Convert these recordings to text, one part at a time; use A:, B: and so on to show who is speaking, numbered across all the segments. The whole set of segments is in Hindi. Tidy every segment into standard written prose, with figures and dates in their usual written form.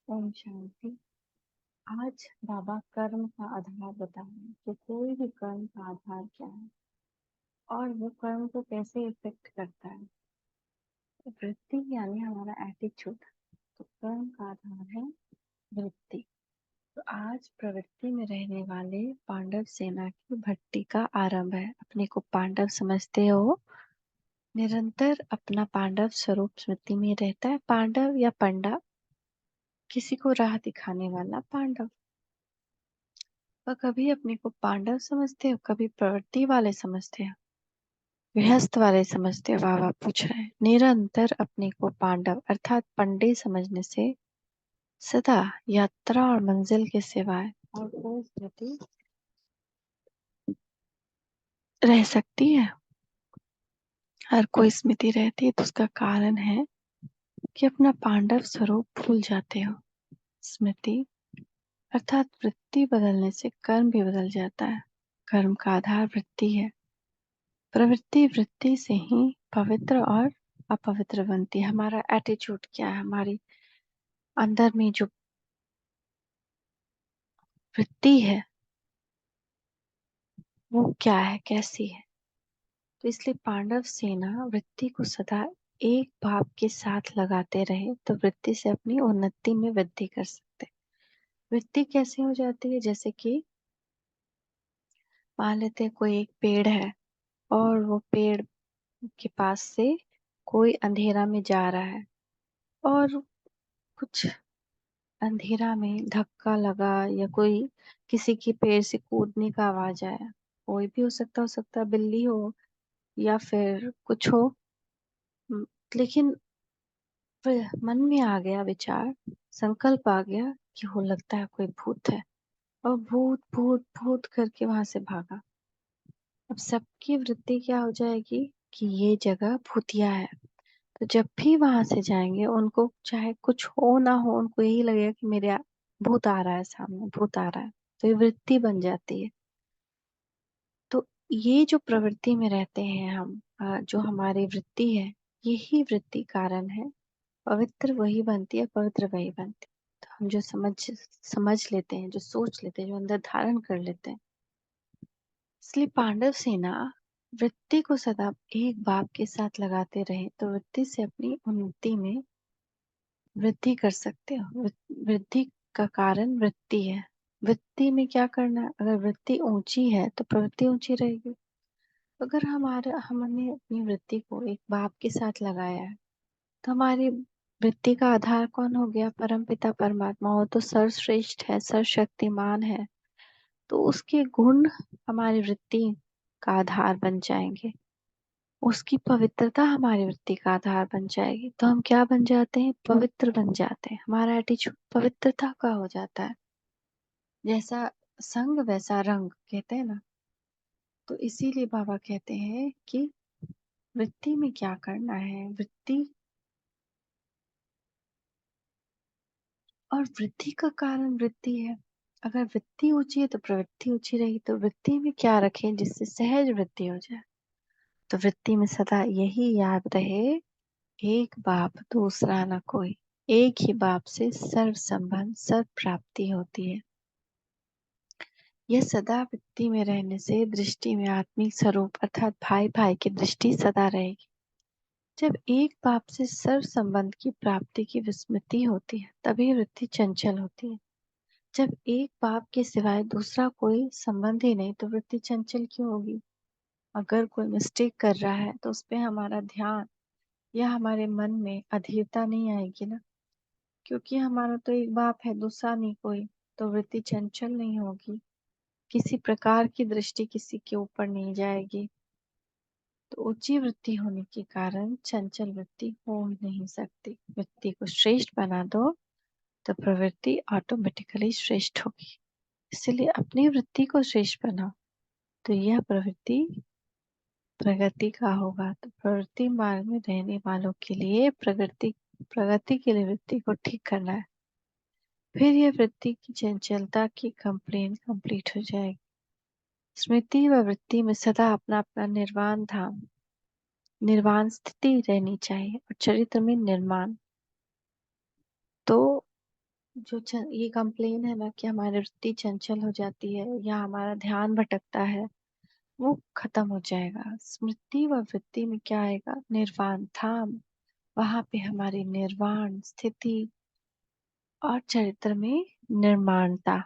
A: ओम शांति। आज बाबा कर्म का आधार बताएं कि कोई भी कर्म का आधार क्या है और वो कर्म को कैसे इफेक्ट करता है। वृत्ति यानी हमारा एटीट्यूड। तो कर्म का आधार है वृत्ति। तो आज प्रवृत्ति में रहने वाले पांडव सेना की भट्टी का आरंभ है। अपने को पांडव समझते हो, निरंतर अपना पांडव स्वरूप स्मृति में रहता है। पांडव या पंडा, किसी को राह दिखाने वाला पांडव। और कभी अपने को पांडव समझते हो, कभी प्रवृत्ति वाले समझते हो, गृहस्थ वाले समझते हो। बाबा पूछ रहे हैं, निरंतर अपने को पांडव अर्थात पंडित समझने से सदा यात्रा और मंजिल के सिवाय और कोई स्मृति रह सकती है। हर कोई स्मृति रहती है तो उसका कारण है कि अपना पांडव स्वरूप भूल जाते हो। स्मृति अर्थात वृत्ति बदलने से कर्म भी बदल जाता है। कर्म का आधार वृत्ति है। प्रवृत्ति वृत्ति से ही पवित्र और अपवित्र बनती है। हमारा एटीट्यूड क्या है, हमारी अंदर में जो वृत्ति है वो क्या है, कैसी है। तो इसलिए पांडव सेना वृत्ति को सदा एक भाव के साथ लगाते रहे तो वृत्ति से अपनी उन्नति में वृद्धि कर सकते। वृत्ति कैसे हो जाती है, जैसे कि मान लेते हैं कोई एक पेड़ है और वो पेड़ के पास से कोई अंधेरा में जा रहा है और कुछ अंधेरा में धक्का लगा या कोई किसी की पेड़ से कूदने का आवाज आया। कोई भी हो सकता है बिल्ली हो या फिर कुछ हो। म, लेकिन फिर मन में आ गया विचार, संकल्प आ गया कि हो लगता है कोई भूत है, और भूत भूत भूत करके वहां से भागा। अब सबकी वृत्ति क्या हो जाएगी कि ये जगह भूतिया है। तो जब भी वहां से जाएंगे उनको चाहे कुछ हो ना हो, उनको यही लगेगा कि भूत आ रहा है, सामने भूत आ रहा है। तो ये वृत्ति बन जाती है। तो ये जो प्रवृत्ति में रहते हैं हम, जो हमारी वृत्ति है, यही वृत्ति कारण है। पवित्र वही बनती है, पवित्र वही बनती है। तो हम जो समझ लेते हैं, जो सोच लेते हैं, जो अंदर धारण कर लेते हैं। इसलिए पांडव सेना वृत्ति को सदा एक भाव के साथ लगाते रहे तो वृत्ति से अपनी उन्नति में वृद्धि कर सकते हो। वृद्धि का कारण वृत्ति है। वृत्ति में क्या करना है, अगर वृत्ति ऊंची है तो प्रवृत्ति ऊंची रहेगी। अगर हमने अपनी वृत्ति को एक भाव के साथ लगाया है तो हमारी वृत्ति का आधार कौन हो गया, परम पिता परमात्मा। हो तो सर्वश्रेष्ठ है, सर्वशक्तिमान है। तो उसके गुण हमारी वृत्ति का आधार बन जाएंगे। उसकी पवित्रता हमारी वृत्ति का आधार बन जाएगी। तो हम क्या बन जाते हैं, पवित्र बन जाते हैं। हमारा एटीट्यूड पवित्रता का हो जाता है। जैसा संग वैसा रंग कहते हैं ना। तो इसीलिए बाबा कहते हैं कि वृत्ति में क्या करना है, वृत्ति और वृद्धि का कारण वृत्ति है। अगर वृत्ति ऊंची है तो प्रवृत्ति ऊंची रहेगी। तो वृत्ति में क्या रखें जिससे सहज वृत्ति हो जाए। तो वृत्ति में सदा यही याद रहे, एक बाप दूसरा न कोई, एक ही बाप से सर्व संबंध सर्व प्राप्ति होती है। यह सदा वृत्ति में रहने से दृष्टि में आत्मिक स्वरूप अर्थात भाई भाई की दृष्टि सदा रहेगी। जब एक बाप से सर्व संबंध की प्राप्ति की विस्मृति होती है तभी वृत्ति चंचल होती है। जब एक बाप के सिवाय दूसरा कोई संबंध ही नहीं तो वृत्ति चंचल क्यों होगी। अगर कोई मिस्टेक कर रहा है तो उस पे हमारा ध्यान या हमारे मन में अधीरता नहीं आएगी ना, क्योंकि हमारा तो एक बाप है, दूसरा नहीं कोई। तो वृत्ति चंचल नहीं होगी, किसी प्रकार की दृष्टि किसी के ऊपर नहीं जाएगी। तो ऊंची वृत्ति होने के कारण चंचल वृत्ति हो ही नहीं सकती। वृत्ति को श्रेष्ठ बना दो तो प्रवृत्ति ऑटोमेटिकली श्रेष्ठ होगी। इसलिए अपनी वृत्ति को श्रेष्ठ बनाओ तो यह प्रवृत्ति प्रगति का होगा। तो प्रवृत्ति मार्ग में रहने वालों के लिए प्रगति के लिए वृत्ति को ठीक करना है। फिर यह वृत्ति की चंचलता की कंप्लेन कंप्लीट हो जाएगी। स्मृति व वृत्ति में सदा अपना अपना निर्वाण धाम, निर्वाण स्थिति रहनी चाहिए और चरित्र में निर्माण। तो ये कंप्लेन है ना कि हमारी वृत्ति चंचल हो जाती है या हमारा ध्यान भटकता है, वो खत्म हो जाएगा। स्मृति व वृत्ति में क्या आएगा? निर्वाण धाम। वहां पे हमारी निर्वाण स्थिति और चरित्र में निर्माणता,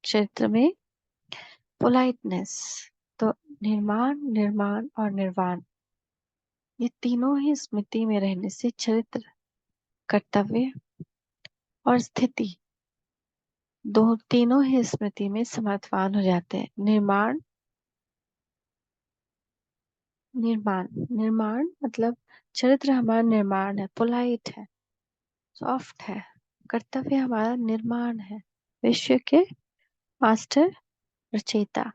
A: चरित्र में पोलाइटनेस। तो निर्माण, निर्माण और निर्वाण, ये तीनों ही स्मृति में रहने से चरित्र, कर्तव्य और स्थिति, दो तीनों ही स्मृति में समर्थवान हो जाते हैं। निर्माण, निर्माण, निर्माण मतलब चरित्र हमारा निर्माण है, पोलाइट है, सॉफ्ट है। कर्तव्य हमारा निर्माण है, विश्व के मास्टर, रचयिता।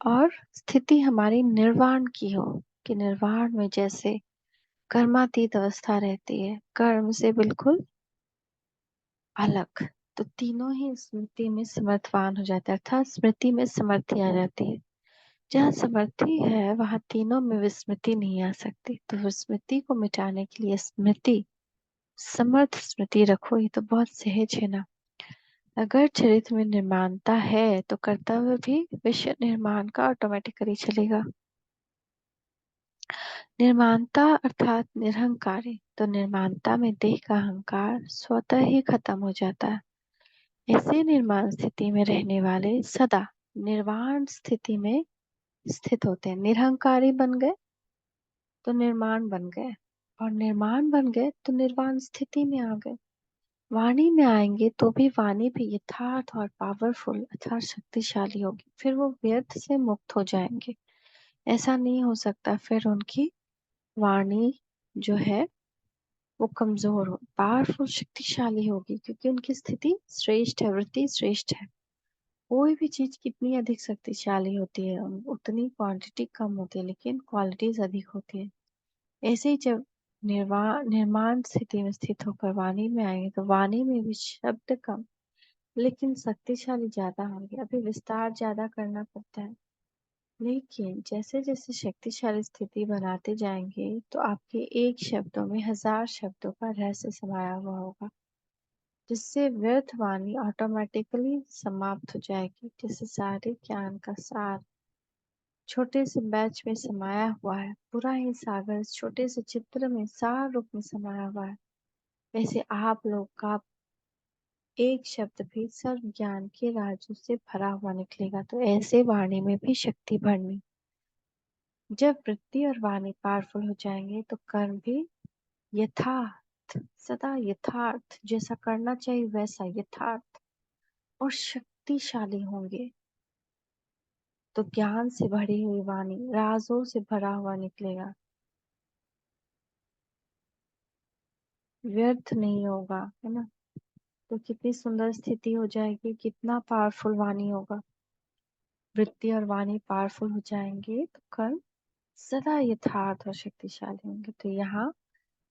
A: और स्थिति हमारी निर्वाण की हो, कि निर्वाण में जैसे कर्मातीत अवस्था रहती है, कर्म से बिल्कुल अलग। तो तीनों ही स्मृति में समर्थवान हो जाते हैं, अर्थात स्मृति में समर्थी आ जाती है। जहाँ समर्थी है वहां तीनों में विस्मृति नहीं आ सकती। तो विस्मृति को मिटाने के लिए स्मृति, समर्थ स्मृति रखो, ये तो बहुत सहज है ना। अगर चरित्र में निर्माणता है तो कर्तव्य भी विश्व निर्माण का ऑटोमेटिकली चलेगा। निर्माणता अर्थात निरहंकारी। तो निर्माणता में देह का अहंकार स्वतः ही खत्म हो जाता है। ऐसे निर्माण स्थिति में रहने वाले सदा निर्वाण स्थिति में स्थित होते हैं। निरहंकारी बन गए तो निर्माण बन गए, और निर्माण बन गए तो निर्वाण स्थिति में आ गए। वाणी में आएंगे तो भी वाणी भी यथार्थ और पावरफुल अर्थात शक्तिशाली होगी, फिर वो व्यर्थ से मुक्त हो जाएंगे। ऐसा नहीं हो सकता फिर उनकी वाणी जो है वो कमजोर हो, पावरफुल शक्तिशाली होगी, क्योंकि उनकी स्थिति श्रेष्ठ है, वृत्ति श्रेष्ठ है। कोई भी चीज कितनी अधिक शक्तिशाली होती है, उतनी क्वांटिटी कम होती है लेकिन क्वालिटीज अधिक होती है। ऐसे ही जब निर्माण स्थिति में स्थित होकर वाणी में आएंगे तो वाणी में भी शब्द कम लेकिन शक्तिशाली ज्यादा होंगे। अभी विस्तार ज्यादा करना पड़ता है, लेकिन जैसे जैसे शक्तिशाली स्थिति बनाते जाएंगे तो आपके एक शब्दों में हजार शब्दों का रहस्य समाया हुआ होगा, जिससे व्यर्थ वाणी ऑटोमेटिकली समाप्त हो जाएगी। जैसे सारे ज्ञान का सार छोटे से बैच में समाया हुआ है, पूरा ही सागर इस छोटे से चित्र में सार रूप में समाया हुआ है। वैसे आप लोग का एक शब्द भी सर्व ज्ञान के राजू से भरा हुआ निकलेगा। तो ऐसे वाणी में भी शक्ति भरनी। जब वृत्ति और वाणी पावरफुल हो जाएंगे तो कर्म भी यथार्थ, सदा यथार्थ, जैसा करना चाहिए वैसा यथार्थ और शक्तिशाली होंगे। तो ज्ञान से भरी हुई वाणी राजों से भरा हुआ निकलेगा, व्यर्थ नहीं होगा, है ना। तो कितनी सुंदर स्थिति हो जाएगी, कितना पावरफुल वाणी होगा। वृत्ति और वाणी पावरफुल हो जाएंगे तो कर्म सदा यथार्थ और शक्तिशाली होंगे। तो यहाँ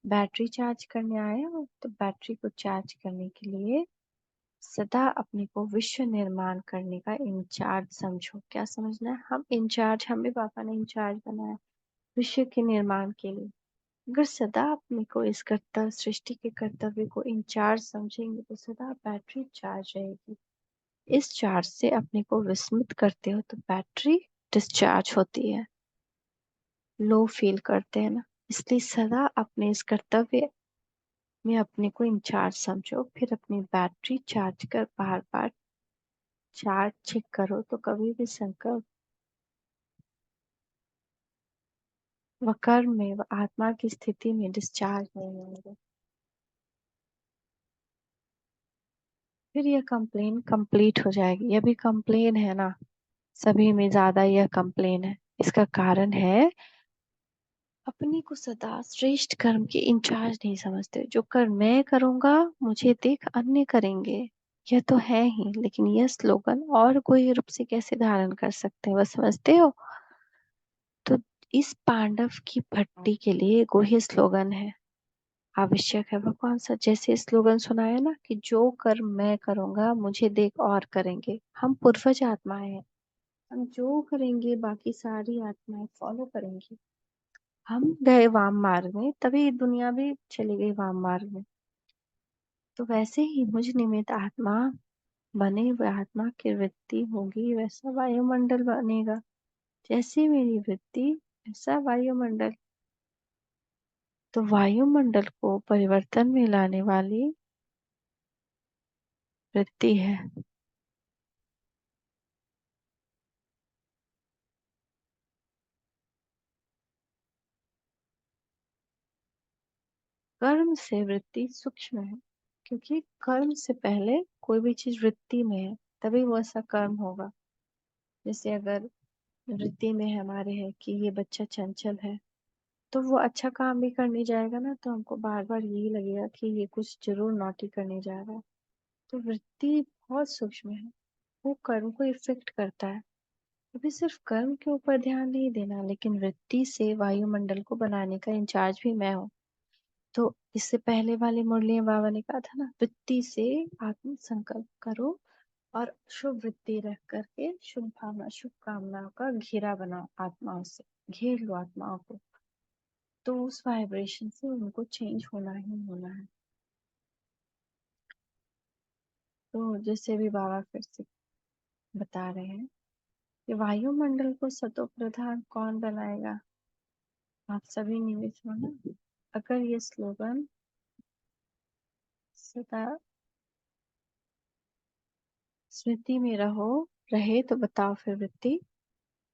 A: बैटरी चार्ज करने आए हो, तो बैटरी को चार्ज करने के लिए सदा अपने को विश्व निर्माण करने का इंचार्ज समझो। क्या समझना है? हम इंचार्ज, हमें पापा ने इंचार्ज बनाया विश्व के निर्माण के लिए। अगर सदा अपने को इस कर्तव्य, सृष्टि के कर्तव्य को इंचार्ज समझेंगे तो सदा बैटरी चार्ज रहेगी। इस चार्ज से अपने को विस्मित करते हो तो बैटरी डिस्चार्ज होती है, लो फील करते हैं ना। इसलिए सदा अपने इस कर्तव्य में अपने को इंचार्ज समझो, फिर अपनी बैटरी चार्ज कर बार बार चार्ज चेक करो, तो कभी भी संकल्प व कर्म में व आत्मा की स्थिति में डिस्चार्ज नहीं होंगे। फिर यह कंप्लेन कंप्लीट हो जाएगी। यह भी कंप्लेन है ना, सभी में ज्यादा यह कंप्लेन है। इसका कारण है अपने को सदा श्रेष्ठ कर्म के इंचार्ज नहीं समझते। जो कर्म मैं करूंगा मुझे देख अन्य करेंगे, यह तो है ही, लेकिन यह स्लोगन और कोई रूप से कैसे धारण कर सकते हैं, वह समझते हो? तो इस पांडव की भट्टी के लिए गुह्य स्लोगन है, आवश्यक है। वह कौन सा? जैसे स्लोगन सुनाया ना कि जो कर्म मैं करूंगा मुझे देख और करेंगे। हम पूर्वज आत्माएं हैं, हम जो करेंगे बाकी सारी आत्माएं फॉलो करेंगी। हम गए वाम मार्ग में तभी दुनिया भी चली गई वाम मार्ग में। तो वैसे ही मुझ निमित्त आत्मा बने हुए आत्मा की वृत्ति होगी, वैसा वायुमंडल बनेगा। जैसी मेरी वृत्ति ऐसा वायुमंडल। तो वायुमंडल को परिवर्तन में लाने वाली वृत्ति है। कर्म से वृत्ति सूक्ष्म है, क्योंकि कर्म से पहले कोई भी चीज वृत्ति में है, तभी वो ऐसा कर्म होगा। जैसे अगर वृत्ति में हमारे है कि ये बच्चा चंचल है, तो वो अच्छा काम भी करने जाएगा ना, तो हमको बार बार यही लगेगा कि ये कुछ जरूर नौटी करने जा रहा है। तो वृत्ति बहुत सूक्ष्म है, वो कर्म को इफेक्ट करता है। अभी सिर्फ कर्म के ऊपर ध्यान नहीं देना, लेकिन वृत्ति से वायुमंडल को बनाने का इंचार्ज भी मैं हूँ। तो इससे पहले वाले मुरली बाबा ने कहा था ना, वृत्ति से आत्म संकल्प करो और शुभ वृत्ति रख करके शुभ भावना शुभ कामनाओं का घेरा बनाओ, आत्माओं से घेर लो आत्माओं को। तो उस वाइब्रेशन से उनको चेंज होना ही होना है। तो जैसे भी बाबा फिर से बता रहे हैं कि वायुमंडल को सतो प्रधान कौन बनाएगा, आप सभी निमित्त हो ना। अगर ये स्लोगन सदा स्मृति में रहे तो बताओ फिर वृत्ति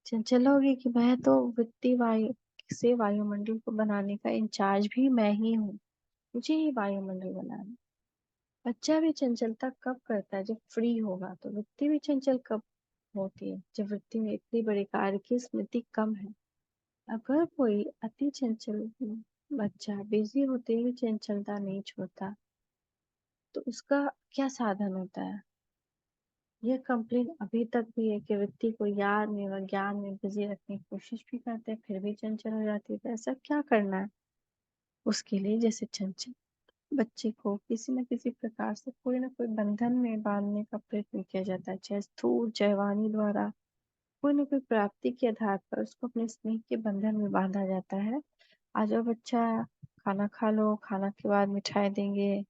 A: चंचल होगी कि मैं तो वृत्ति वायु से वायुमंडल को बनाने का इंचार्ज भी मैं ही हूँ, मुझे ही वायुमंडल बनाना। बच्चा भी चंचलता कब करता है, जब फ्री होगा। तो वृत्ति भी चंचल कब होती है, जब वृत्ति में इतनी बड़ी कार्य की स्मृति कम है। अगर कोई अति चंचल बच्चा बिजी होते हुए चंचलता नहीं छोड़ता, तो उसका क्या साधन होता है। यह कंप्लेन अभी तक भी है कि व्यक्ति को याद में व ज्ञान में बिजी रखने की कोशिश भी करते हैं, फिर भी चंचल हो जाती है। तो ऐसा क्या करना है उसके लिए, जैसे चंचल बच्चे को किसी न किसी प्रकार से कोई ना कोई बंधन में बांधने का प्रयत्न किया जाता है, चाहे स्थूल चाहे वाणी द्वारा। कोई ना कोई प्राप्ति के आधार पर उसको अपने स्नेह के बंधन में बांधा जाता है। आ जाओ बच्चा, खाना खा लो, खाना के बाद मिठाई देंगे।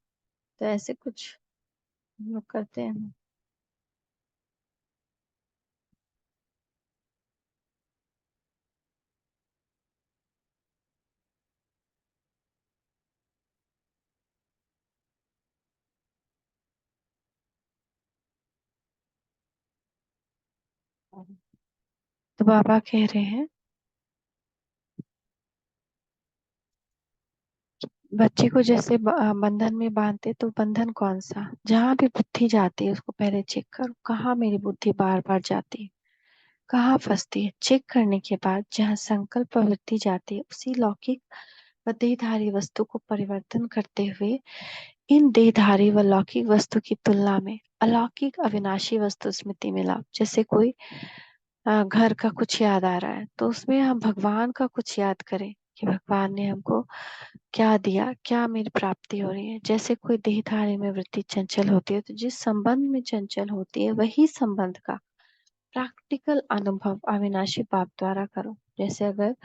A: तो ऐसे कुछ हम लोग करते हैं। तो बाबा कह रहे हैं बच्चे को जैसे बंधन में बांधते, तो बंधन कौन सा, जहां भी बुद्धि जाती है उसको पहले चेक करो, कहाँ मेरी बुद्धि बार बार जाती है, कहाँ फंसती है। चेक करने के बाद जहाँ संकल्प प्रवृत्ति जाती है, उसी लौकिक व देहधारी वस्तु को परिवर्तन करते हुए इन देहधारी व लौकिक वस्तु की तुलना में अलौकिक अविनाशी वस्तु स्मृति में लाओ। जैसे कोई घर का कुछ याद आ रहा है, तो उसमें हम भगवान का कुछ याद करें कि भगवान ने हमको क्या दिया, क्या मेरी प्राप्ति हो रही है। जैसे कोई देहधारी में वृत्ति चंचल होती है, तो जिस संबंध में चंचल होती है वही संबंध का प्रैक्टिकल अनुभव अविनाशी बाप द्वारा करो। जैसे अगर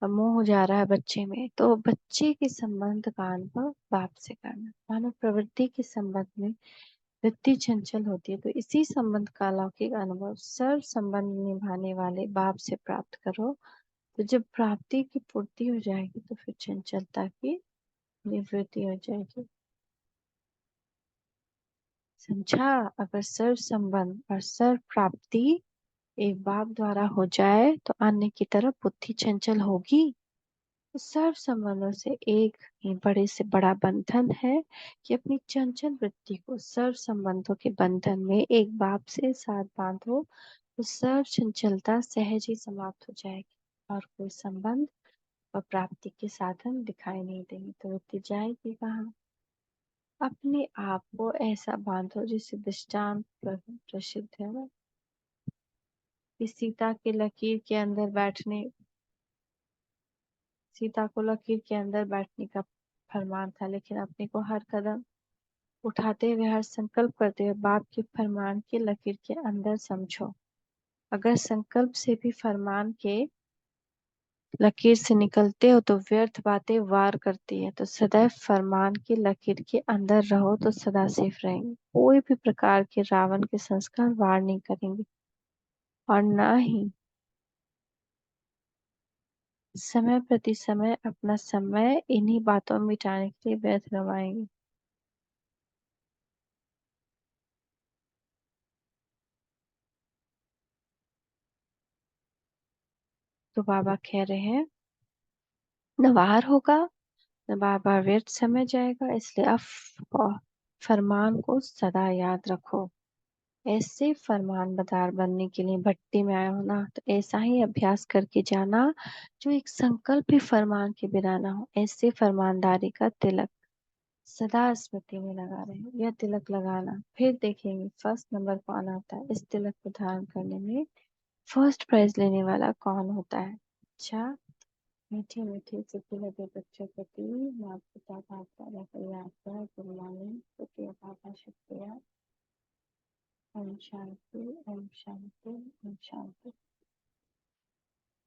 A: मोह जा रहा है बच्चे में, तो बच्चे के संबंध का अनुभव बाप से करना। मानव प्रवृत्ति के संबंध में वृत्ति चंचल होती है, तो इसी संबंध का अलौकिक अनुभव सर्व संबंध निभाने वाले बाप से प्राप्त करो। तो जब प्राप्ति की पूर्ति हो जाएगी, तो फिर चंचलता की निवृत्ति हो जाएगी। समझा। अगर सर्व संबंध और सर्व प्राप्ति एक बाप द्वारा हो जाए, तो अन्य की तरफ बुद्धि चंचल होगी। तो सर्व संबंधों से एक ही बड़े से बड़ा बंधन है कि अपनी चंचल वृत्ति को सर्व संबंधों के बंधन में एक बाप से साथ बांधो, तो सर्व चंचलता सहज ही समाप्त हो जाएगी और कोई संबंध और प्राप्ति के साधन दिखाई नहीं देंगे। तो वृत्ति जाएगी कहाँ। अपने आप को ऐसा बांधो जिससे दृष्टांत प्रसिद्ध है ना, कि सीता को लकीर के अंदर बैठने का फरमान था, लेकिन अपने को हर कदम उठाते हुए हर संकल्प करते हुए बाप के फरमान के लकीर के अंदर समझो। अगर संकल्प से भी फरमान के लकीर से निकलते हो तो व्यर्थ बातें वार करती है, तो सदैव फरमान की लकीर के अंदर रहो तो सदा सेफ रहेंगे। कोई भी प्रकार के रावण के संस्कार वार नहीं करेंगे और ना ही समय प्रति समय अपना समय इन्हीं बातों में मिटाने के लिए व्यर्थ गवाएंगे। तो बाबा कह रहे हैं न वार होगा न बार बार व्यर्थ समय जाएगा, इसलिए अब फरमान को सदा याद रखो। ऐसे फरमानबरदार बनने के लिए भट्टी में आए हो ना, तो ऐसा ही अभ्यास करके जाना जो एक संकल्प भी फरमान के बिना ना हो। ऐसे फरमानदारी का तिलक सदा स्मृति में लगा रहे। यह तिलक लगाना, फिर देखेंगे फर्स्ट नंबर कौन आता है। इस तिलक को धारण करने में फर्स्ट प्राइज लेने वाला कौन होता है। अच्छा, मीठे मीठे चुटकी लगे बच्चों प्रति माता पिता का आपका याद कर गुड मॉर्निंग, शुक्रिया पापा, शुक्रिया। ओम शांति, ओम शांति, ओम शांति।